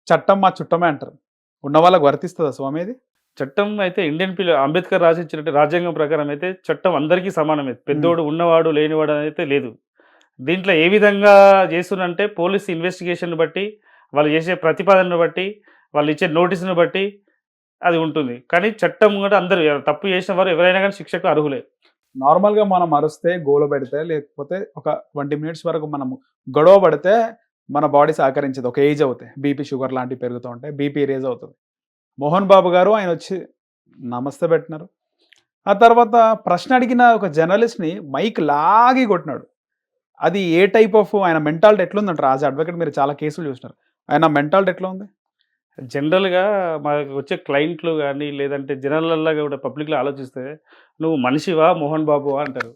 చట్టం మా చుట్టమే అంటారు. ఉన్న వాళ్ళకి వర్తిస్తదా స్వామి ఇది? చట్టం అయితే ఇండియన్ అంబేద్కర్ రాసిచ్చినట్టు రాజ్యాంగం ప్రకారం అయితే చట్టం అందరికీ సమానమే. పెద్దోడు ఉన్నవాడు, లేనివాడు అయితే లేదు. దీంట్లో ఏ విధంగా చేస్తున్నంటే పోలీస్ ఇన్వెస్టిగేషన్ బట్టి, వాళ్ళు చేసే ప్రతిపాదనను బట్టి, వాళ్ళు ఇచ్చే నోటీసును బట్టి అది ఉంటుంది. కానీ చట్టం కూడా అందరూ తప్పు చేసిన వారు ఎవరైనా కానీ శిక్షకు అర్హులే. నార్మల్‌గా మనం అరుస్తే, గోల పెడితే, లేకపోతే ఒక 20 మినిట్స్ వరకు మనము గొడవ పడితే మన బాడీ సహకరించదు. ఒక ఏజ్ అవుతే. బీపీ, షుగర్ లాంటివి పెరుగుతూ ఉంటాయి. బీపీ రేజ్ అవుతది. మోహన్ బాబు గారు ఆయనొచ్చి నమస్తే పెట్టినారు. ఆ తర్వాత ప్రశ్న అడిగిన ఒక జర్నలిస్ట్‌ని మైక్ లాగి కొట్టినాడు. అది ఏ టైప్ ఆఫ్ ఆయన మెంటాలిటీ ఎట్లుందంటారు? యాస్ ఎ అడ్వకేట్ మీరు చాలా కేసులు చూసినారు. ఆయన మెంటాలిటీ ఎట్లా ఉంది? జనరల్‌గా మనకు వచ్చే క్లయింట్లు గానీ, లేదంటే జనాలల్లా కూడా పబ్లిక్‌లో ఆలోచిస్తే, "నువ్వు మనిషివా? మోహన్ బాబువా?" అంటారు.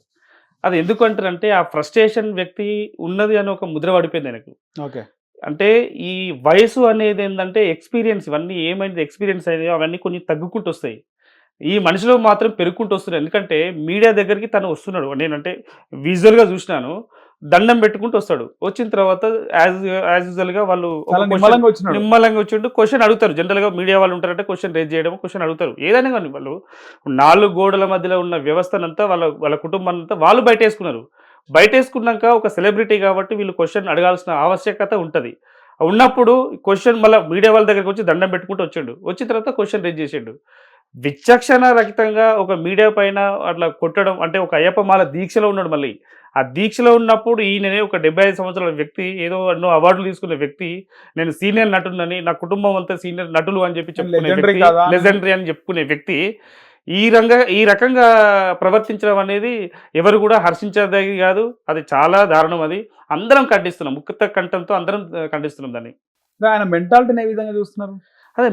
అది ఎందుకు అంటారంటే, ఆ ఫ్రస్ట్రేషన్ వ్యక్తి ఉన్నది అని ఒక ముద్ర పడిపోయింది ఆయనకు. ఓకే. అంటే ఈ వయసు అనేదేందంటే ఎక్స్‌పీరియన్స్ ఇవన్నీ ఏమైంది ఎక్స్‌పీరియన్స్ అయినాయో అవన్నీ కొన్ని తగ్గుకుంటూ వస్తాయి. ఈ మనిషిలో మాత్రం పెరుగుకుంటూ వస్తున్నాయి. ఎందుకంటే మీడియా దగ్గరికి తను వస్తున్నాడు. నేనంటే విజువల్‌గా చూసినాను. దండం పెట్టుకుంటూ వస్తాడు. వచ్చిన తర్వాత యాజ్ యూజువల్‌గా వాళ్ళు ఒక చాలా క్వెషన్ నిమ్మలంగా వచ్చినాడు. నిమ్మలంగా వచ్చిండు. క్వెషన్ అడుగుతారు. జనరల్‌గా మీడియా వాళ్ళు ఉంటారంటే క్వెషన్ రైజ్ చేయడం, క్వెషన్ అడుగుతారు. ఏదైనా గాని వాళ్ళు 4 గోడల మధ్యలో ఉన్న వ్యవస్థనంతా వాళ్ళ వాళ్ళ కుటుంబాన్నంతా వాళ్ళు బయటేసుకున్నారు. బయటేసుకున్నాక ఒక సెలబ్రిటీ కాబట్టి వీళ్ళు క్వెషన్ అడగాల్సిన ఆవశ్యకత ఉంటది. ఉన్నప్పుడు క్వెషన్ మళ్ళా మీడియా వాళ్ళ దగ్గరికి వచ్చి దండం పెట్టుకుంటూ వచ్చిండు. వచ్చిన తర్వాత క్వెషన్ రైజ్ చేసిండు. విచక్షణ రహితంగా ఒక మీడియా పైన అట్లా కొట్టడం అంటే ఒక అయ్యప్ప మాల దీక్షలో ఉన్నాడు మళ్ళీ. ఆ దీక్షలో ఉన్నప్పుడు ఈయననే ఒక 75 సంవత్సరాల వ్యక్తి ఏదో ఎన్నో అవార్డులు తీసుకునే వ్యక్తి, నేను సీనియర్ నటుడినని, నా కుటుంబం అంతా సీనియర్ నటులు అని చెప్పి చెప్పుకునే లెజెండరీ వ్యక్తి, కాదా? లెజెండరీ అని చెప్పుకునే వ్యక్తి ఈ రకంగా ప్రవర్తించడం అనేది ఎవరు కూడా హర్షించదగి కాదు. అది చాలా దారుణం అది. అందరం ఖండిస్తున్నాం. ముక్త కంఠంతో అందరం ఖండిస్తున్నాం దాన్ని. ఆయన మెంటాలిటీని ఏ విధంగా చూస్తున్నారు? అదే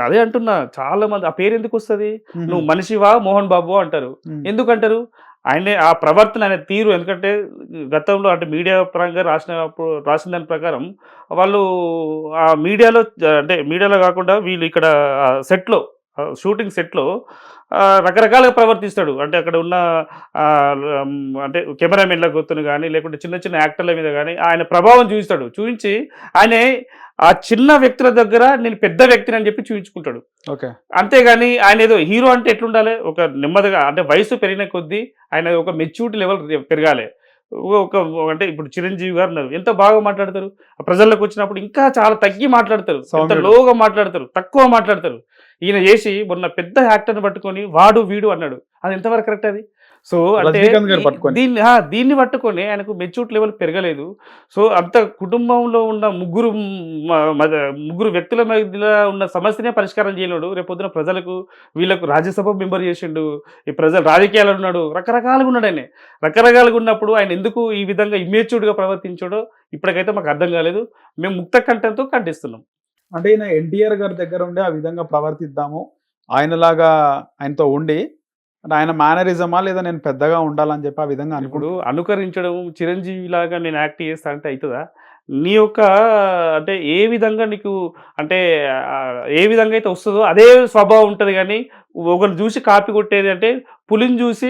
అదే అంటున్నా. చాలా మంది ఆ పేరెందుకొస్తది? హుహు. నువ్వు మనిషివా? మోహన్ బాబువా అంటారు. హ్మ్. ఎందుకంటారు? ఆయనే ఆ ప్రవర్తన, ఆయన తీరు ఎందుకంటే గతంలో అంటే మీడియా పరంగా రాసిన దాని ప్రకారం వాళ్ళు ఆ మీడియాలో అంటే మీడియాలో కాకుండా వీళ్ళు ఇక్కడ సెట్‌లో షూటింగ్ సెట్‌లో రకరకాలుగా ప్రవర్తిస్తాడు. అంటే అక్కడ ఉన్న అంటే కెమెరామెన్‌ల గొత్తును గాని, లేకుంటే చిన్న చిన్న యాక్టర్ల మీద గాని ఆయన ప్రభావం చూయిస్తాడు. చూయించి ఆయనే ఆ చిన్న వ్యక్తుల దగ్గర నేను పెద్ద వ్యక్తిని అని చెప్పి చూయించుకుంటాడు. ఓకే. అంతేగాని ఆయన ఏదో హీరో అంటే ఎట్లుండాలి? ఒక నెమ్మదిగా అంటే వయసు పెరిగిన కొద్దీ ఆయన ఒక మెచ్యూరిటీ లెవెల్ పెరగాలి. ఒక అంటే ఇప్పుడు చిరంజీవి గారు ఉన్నారు. ఎంత బాగా మాట్లాడతారు. ప్రజల్లోకి వచ్చినప్పుడు ఇంకా చాలా తగ్గి మాట్లాడతారు. ఎంత సౌమ్యుడు. లోగా మాట్లాడతారు. తక్కువ మాట్లాడతారు. ఈయన చేసి మొన్న పెద్ద యాక్టర్‌ని పట్టుకొని వాడు, వీడు అన్నాడు. అది ఎంతవరకు కరెక్ట్ అది? సో అంటే రజనీకాంత్ గారు పట్టుకొని. దీన్ని పట్టుకొని ఆయనకు మెచ్యూరిటీ లెవెల్ పెరగలేదు. సో అంత కుటుంబంలో ఉన్న ముగ్గురు వ్యక్తుల మధ్యలో ఉన్న సమస్యనే పరిష్కారం చేయలేడు. రేపొద్దున ప్రజలకు వీళ్ళకు రాజ్యసభ మెంబర్ చేసిండు. ఈ ప్రజలు రాజకీయాల్లో ఉన్నాడు. రకరకాలుగా ఉన్నాడు ఆయన. రకరకాలుగా ఉన్నప్పుడు ఆయన ఎందుకు ఈ విధంగా ఇమ్మెచ్యూర్డ్‌గా ప్రవర్తించాడో ఇప్పటికైతే మాకు అర్థం కాలేదు. మేము ముక్త కంఠంతో ఖండిస్తున్నాం. అంటే ఈయన ఎన్టీఆర్ గారి దగ్గర ఉండి ఆ విధంగా ప్రవర్తిద్దాము. ఆయనలాగా ఆయనతో ఉండి అంటే ఆయన మేనరిజమా లేదా నేను పెద్దగా ఉండాలని చెప్పి ఆ విధంగా ఇప్పుడు అనుకుంటూ అనుకరించడం చిరంజీవిలాగా నేను యాక్ట్ చేస్తా అంటే అయితదా? నీ యొక్క అంటే ఏ విధంగా నీకు అంటే ఏ విధంగా అయితే వస్తదో అదే స్వభావం ఉంటది గానీ, ఒకరిని చూసి కాపీ కొట్టేది అంటే పులిని చూసి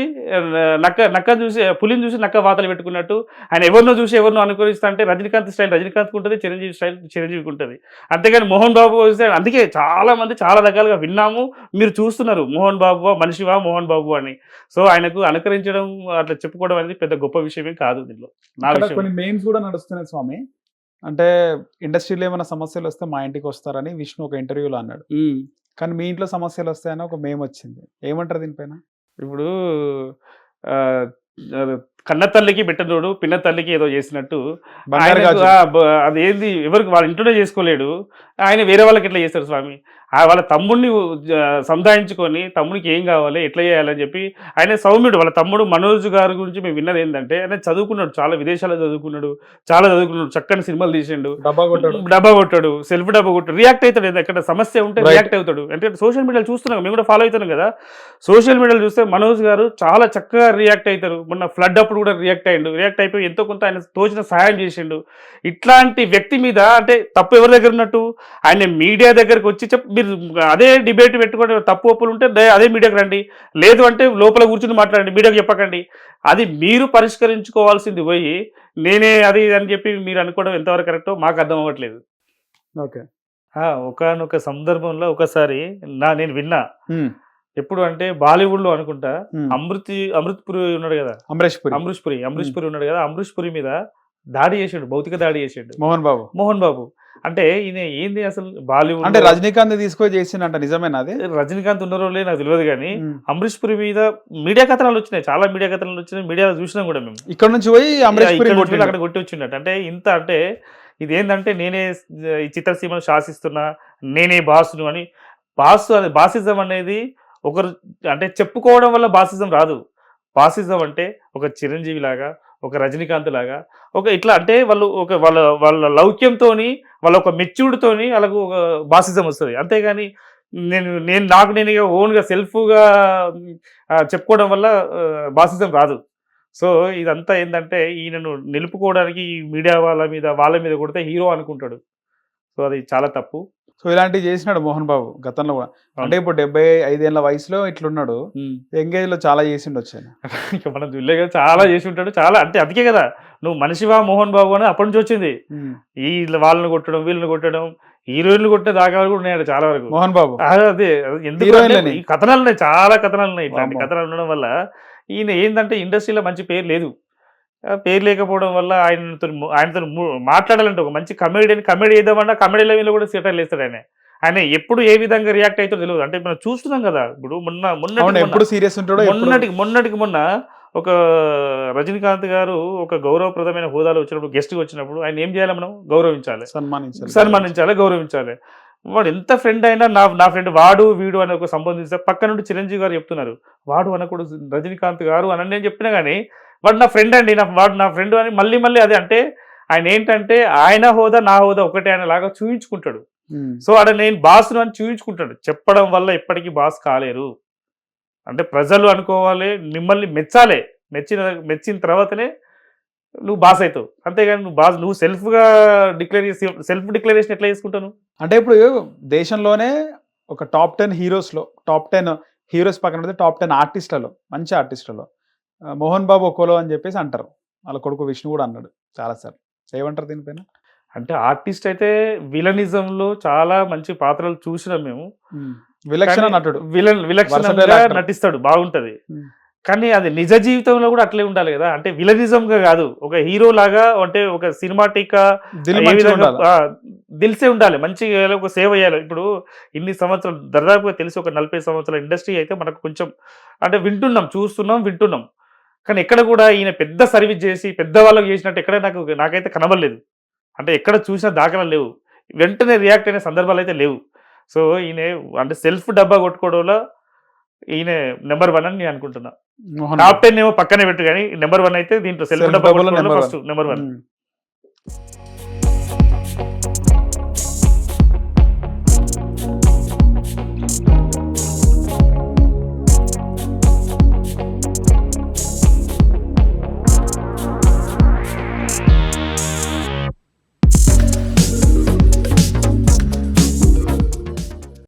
నక్కని చూసి పులిని చూసి నక్క వాతలు పెట్టుకున్నట్టు ఆయన ఎవరినో చూసి ఎవరినో అనుకరిస్తా అంటే రజనీకాంత్ స్టైల్ రజనీకాంత్‌కి ఉంటది. చిరంజీవి స్టైల్ చిరంజీవికి ఉంటది. అంతేగాని మోహన్ బాబు వస్తే అందుకే చాలా మంది చాలా రకాలుగా విన్నాము. మీరు చూస్తున్నారు. మోహన్ బాబువా? మనిషివా? మోహన్ బాబు అని. సో ఆయనకు అనుకరించడం అట్లా చెప్పుకోవడం అనేది పెద్ద గొప్ప విషయమే కాదు దీనిలో. నా ఇక్కడ విషయంలో. కొన్ని మీమ్స్ కూడా నడుస్తున్నాయి స్వామి. అంటే ఇండస్ట్రీలో ఏమైనా సమస్యలొస్తే మా ఇంటికొస్తారని విష్ణు ఒక ఇంటర్వ్యూలో అన్నాడు. హ్మ్. కానీ మీ ఇంట్లో సమస్యలొస్తాయని ఒక మీమ్ వచ్చింది. ఏమంటారు దీనిపైన? ఇప్పుడు ఆహ్, ఆహ్, కన్న తల్లికి బిడ్డనోడు పిన్న తల్లికి ఏదో చేసినట్టు బంగారు ఆయనకు గాజులు. అదేంది ఎవరికి వాళ్ళ ఇంట్లోనే చేసుకోలేడు. ఆయన వేరే వాళ్ళకి ఎట్లా చేస్తాడు స్వామి? వాళ్ళ తమ్ముడిని సంధాయించుకొని తమ్ముడికి ఏం కావాలి? ఎట్లా చేయాలని చెప్పి ఆయన సౌమ్యుడు. వాళ్ళ తమ్ముడు మనోజ్ గారి గురించి మేము విన్నది ఏందంటే ఆయన చదువుకున్నాడు. చాలా విదేశాల్లో చదువుకున్నాడు. చాలా చదువుకున్నాడు. చక్కని సినిమాలు తీసిండు. డబ్బా కొట్టాడు. డబ్బా కొట్టాడు. సెల్ఫ్ డబ్బా కొట్టాడు. రియాక్ట్ అవుతాడు. ఎక్కడ సమస్య ఉంటే రైట్. రియాక్ట్ అవుతాడు. అంటే సోషల్ మీడియాలో చూస్తున్నాం. మేము కూడా ఫాలో అవుతున్నాం కదా! సోషల్ మీడియాలో చూస్తే మనోజ్ గారు చాలా చక్కగా రియాక్ట్ అవుతారు. మొన్న ఫ్లడ్ అప్పుడు కూడా రియాక్ట్ అయ్యిండు. రియాక్ట్ అయిపోయి ఎంతో కొంత ఆయన తోచిన సహాయం చేసిండు. ఇట్లాంటి వ్యక్తి మీద అంటే తప్పు ఎవరి దగ్గర ఉన్నట్టు? ఆయన మీడియా దగ్గరకు వచ్చి మీరు అదే డిబేట్ పెట్టుకొని తప్పు ఒప్పులు ఉంటే అదే మీడియాకి రండి. లేదు అంటే లోపల కూర్చుని మాట్లాడండి. మీడియాకి చెప్పకండి. అది మీరు పరిష్కరించుకోవాల్సింది పోయి నేనే అది ఇది అని చెప్పి మీరు అనుకోవడం ఎంతవరకు కరెక్టో మాకు అర్థం అవ్వట్లేదు. ఓకే. ఒకానొక సందర్భంలో ఒకసారి నేను విన్నా. హ్మ్. ఎప్పుడు అంటే బాలీవుడ్‌లో అనుకుంటా హ్మ్. అమృత్ పురి ఉన్నాడు గదా! అమరేష్ పురి, అమరీష్ పురి ఉన్నాడు గదా! అమరీష్ పురి మీద దాడి చేసిండు. భౌతిక దాడి చేసిండు మోహన్ బాబు. మోహన్ బాబు. అంటే ఈయన ఏంది అసలు అంటే బాలీవుడ్‌లో రజనీకాంత్ తీసుకొని చేసిండంట, నిజమేనా అది? రజనీకాంత్ ఉన్నారో లేదో నాకు తెలవదు గానీ, హ్మ్. అమరీష్ పురి మీద మీడియా కథనాలొచ్చినాయి. చాలా మీడియా కథనాలొచ్చినాయి. మీడియాలో చూసినాం గూడా మేము. ఇక్కడ నుంచి పోయి అమరేష్ పురి ఇక్కడ నుంచి వెళ్ళి కొట్టిండు. అక్కడ కొట్టి వచ్చిండట. అంటే ఇంత అంటే ఇదేందంటే నేనే ఈ చిత్రసీమను శాసిస్తున్నా, నేనే బాస్‌ను అని అది బాసిజం అనేది ఒకరు అంటే చెప్పుకోవడం వల్ల బాసిజం రాదు. బాసిజం అంటే ఒక చిరంజీవి లాగా, ఒక రజనీకాంత్ లాగా, ఒక ఇట్లా అంటే వాళ్ళు ఒక వాళ్ళ వాళ్ళ లౌక్యంతోని, వాళ్ళ ఒక మెచ్యూర్డ్‌తోని ఆళ్ళకు ఒక బాసిజం వస్తది. అంతేగాని నాకు నేనుగా ఓన్‌గా సెల్ఫ్‌గా చెప్పుకోవడం వల్ల బాసిజం రాదు. సో, ఇదంతా ఏందంటే ఈయనను నిలుపుకోవడానికి ఈ మీడియా వాళ్ళ మీద కొడితే హీరో అనుకుంటాడు. సో, అది చాలా తప్పు. సో ఇలాంటివి చేసినాడు మోహన్ బాబు గతంలో కూడా. అంటే ఇప్పుడు 75 ఏళ్ల వయసులో ఇట్లున్నాడు. యంగ్ ఏజ్ లో చాలా చేసిండొచ్చు ఆయన. ఇక మనం చూడలే కదా, చాలా చేసి ఉంటాడు. చాలా అంటే అందుకే కదా నువ్వు మనిషివా మోహన్ బాబు అని అప్పటి నుంచి వచ్చింది. హ్మ్. ఈ వాళ్ళని కొట్టడం, వీళ్ళని కొట్టడం, హీరోయిన్లు కొట్టే దాఖలాలు కూడా ఉన్నాయట చాలా వరకు. మోహన్ బాబు అదే ఎందుకు హీరోయిన్లని? ఈ కథనాలు ఉన్నాయి, చాలా కథనాలు ఉన్నాయి. ఇట్లాంటి వామ్మో. కథనాలు ఉండడం వల్ల ఈయన ఏంటంటే ఇండస్ట్రీలో మంచి పేరు లేదు. పేరు లేకపోవడం వల్ల ఆయనతో మాట్లాడాలంటే ఒక మంచి కమెడీ చేద్దామన్నా కమెడీ లెవెల్లో కూడా సెటైర్లు వేస్తాడు ఆయన. ఆయన ఎప్పుడు ఏ విధంగా రియాక్ట్ అవుతాడో తెలియదు. అంటే మనం చూస్తున్నాం కదా ఇప్పుడు అవును, ఎప్పుడు సీరియస్ ఉంటాడో ఎప్పుడు. మొన్న ఒక రజనీకాంత్ గారు ఒక గౌరవప్రదమైన హోదాలో వచ్చినప్పుడు, గెస్ట్ వచ్చినప్పుడు ఆయన ఏం చేయాలి, మనం గౌరవించాలి, గౌరవించాలి. వాడు ఎంత ఫ్రెండ్ అయినా నా ఫ్రెండ్ వాడు వీడు అని ఒక సంబంధించిన పక్క నుండి చిరంజీవి గారు చెప్తున్నారు, వాడు అనకూడదు రజనీకాంత్ గారు అని నేను చెప్పినా కానీ వాడు నా ఫ్రెండ్ అండి, వాడు నా ఫ్రెండ్ అని మళ్ళీ అదే. అంటే ఆయన ఏంటంటే ఆయన హోదా నా హోదా ఒకటే ఆయన లాగా చూయించుకుంటాడు. సో ఆడ నేను బాస్ను అని చూయించుకుంటాడు. చెప్పడం వల్ల ఎప్పటికీ బాస్ కాలేరు. అంటే ప్రజలు అనుకోవాలి, మిమ్మల్ని మెచ్చాలి, మెచ్చిన తర్వాతనే నువ్వు బాస్ అవుతావు. అంతేగాని నువ్వు సెల్ఫ్ డిక్లరేషన్ ఎట్లా చేసుకుంటాను? అంటే ఇప్పుడు దేశంలోనే ఒక టాప్ 10 హీరోస్లో, టాప్ 10 హీరోస్ పక్కన పెడితే టాప్ 10 ఆర్టిస్టులలో, మంచి ఆర్టిస్టులలో మోహన్ బాబు ఒక్కోలో అని చెప్పేసి అంటారు. వాళ్ళ కొడుకు విష్ణు కూడా అన్నాడు చాలాసార్లు. ఏమంటారు దీనిపైన? అంటే ఆర్టిస్ట్ అయితే విలనిజంలో చాలా మంచి పాత్రలు చూసినాం మేము. విలక్షణ నటుడు, విలక్షణంగా నటిస్తాడు, బాగుంటది. కానీ అది నిజ జీవితంలో కూడా అట్లే ఉండాలి కదా. అంటే విలనిజంగా కాదు, ఒక హీరో లాగా, అంటే ఒక సినిమాటిక్ దిల్సే ఉండాలి, మంచిగా ఒక సేవ చేయాలి. ఇప్పుడు ఇన్ని సంవత్సరాలు దాదాపుగా తెలిసి ఒక 40 సంవత్సరాల ఇండస్ట్రీ అయితే మనకు కొంచెం అంటే వింటున్నాం. కానీ ఎక్కడ కూడా ఈయన పెద్ద సర్వీస్ చేసి పెద్దవాళ్ళకి చేసినట్టు ఎక్కడ నాకైతే కనబడలేదు. అంటే ఎక్కడ చూసిన దాఖలాలు లేవు, వెంటనే రియాక్ట్ అయిన సందర్భాలు అయితే లేవు. సో ఈయన అంటే సెల్ఫ్ డబ్బా కొట్టుకోవడంలో ఈయన నెంబర్ 1 అని నేను అనుకుంటున్నా. టాప్ 10 ఏమో పక్కనే పెట్టు, కానీ నెంబర్ 1 అయితే దీంట్లో సెల్ఫ్ డబ్బా కొట్టుకోవడంలో ఫస్ట్ నెంబర్ 1.